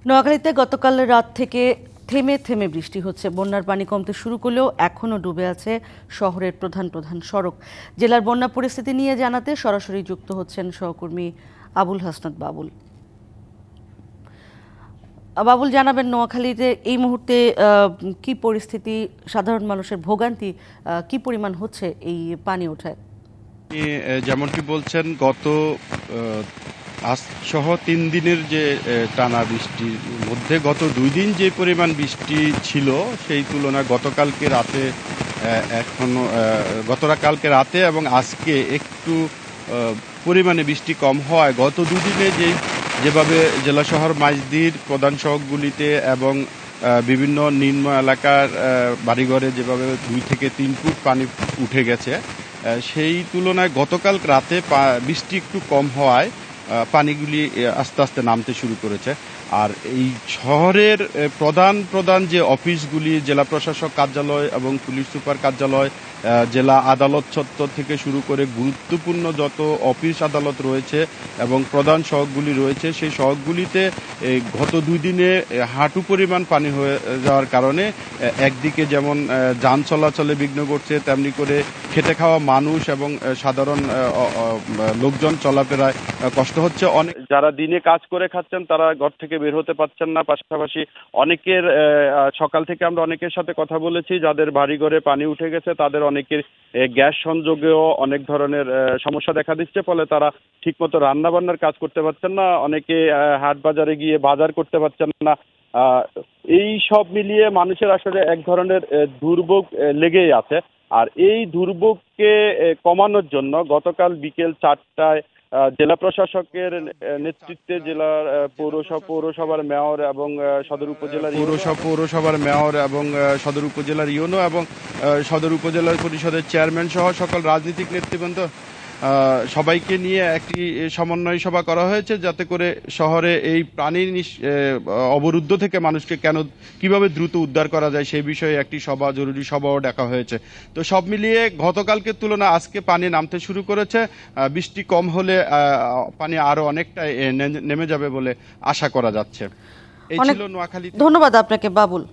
নোয়াখালীতে গতকাল রাত থেকে থেমে থেমে বৃষ্টি হচ্ছে। বন্যার পানি কমতে শুরু করলেও এখনও ডুবে আছে শহরের প্রধান প্রধান সড়ক। জেলার বন্যা পরিস্থিতি নিয়ে জানাতে সরাসরি যুক্ত হচ্ছেন সহকর্মী আবুল হাসনাত বাবুল। বাবুল, জানাবেন নোয়াখালীতে এই মুহূর্তে কি পরিস্থিতি, সাধারণ মানুষের ভোগান্তি কি পরিমাণ হচ্ছে এই পানি ওঠায়? যেমনটি বলছেন, গত আজ সহ ৩ দিনের যে টানা বৃষ্টির মধ্যে গত ২ দিন যে পরিমাণ বৃষ্টি ছিল সেই তুলনায় গতকালকে রাতে গতকালকে রাতে এবং আজকে একটু পরিমাণে বৃষ্টি কম হওয়ায় গত ২ দিনে যেভাবে জেলা শহর মাইজদীর প্রধান সড়কগুলিতে এবং বিভিন্ন নিম্ন এলাকার বাড়িঘরে যেভাবে ২ থেকে ৩ ফুট পানি উঠে গেছে, সেই তুলনায় গতকাল রাতে বৃষ্টি একটু কম হওয়ায় পানিগুলি আস্তে আস্তে নামতে শুরু করেছে। আর এই শহরের প্রধান প্রধান যে অফিসগুলি, জেলা প্রশাসক কার্যালয় এবং পুলিশ সুপার কার্যালয়, জেলা আদালত চত্বর থেকে শুরু করে গুরুত্বপূর্ণ যত অফিস আদালত রয়েছে এবং প্রধান সড়কগুলি রয়েছে, সেই সড়কগুলিতে গত ২ দিনে হাঁটু পরিমাণ পানি হয়ে যাওয়ার কারণে একদিকে যেমন যান চলাচলে বিঘ্ন ঘটছে, তেমনি করে খেটে খাওয়া মানুষ এবং সাধারণ লোকজন চলাফেরায় কষ্ট হচ্ছে। অনেক যারা দিনে কাজ করে খাচ্ছেন তারা ঘর থেকে বের হতে পারছেন না। পাশাপাশি অনেকের সকাল থেকে আমরা অনেকের সাথে কথা বলেছি যাদের বাড়িঘরে পানি উঠে গেছে, তাদের অনেকের গ্যাস সংযোগেও অনেক ধরনের সমস্যা দেখা দিচ্ছে, ফলে তারা ঠিকমতো রান্না বান্নার কাজ করতে পারছেন না। অনেকে হাট বাজারে গিয়ে বাজার করতে পারছেন না। এই সব মিলিয়ে মানুষের আসলে এক ধরনের দুর্ভোগ লেগেই আছে। আর এই দুর্ভোগকে কমানোর জন্য গতকাল বিকেল ৪টায় জেলা প্রশাসকের নেতৃত্বে জেলার পৌরসভার মেয়র এবং সদর উপজেলার ইউনো এবং সদর উপজেলার পরিষদের চেয়ারম্যান সহ সকল রাজনৈতিক নেতৃবৃন্দ সবাইকে নিয়ে একটি সমন্বয় সভা করা হয়েছে, যাতে করে শহরে এই প্রাণী অবরুদ্ধ থেকে মানুষকে কিভাবে দ্রুত উদ্ধার করা যায় সেই বিষয়ে একটি জরুরি সভাও ডাকা হয়েছে। তো সব মিলিয়ে গতকালকের তুলনায় আজকে পানি নামতে শুরু করেছে। বৃষ্টি কম হলে পানি আরো অনেকটাই নেমে যাবে বলে আশা করা যাচ্ছে। এই ছিল নোয়াখালী। ধন্যবাদ আপনাকে বাবুল।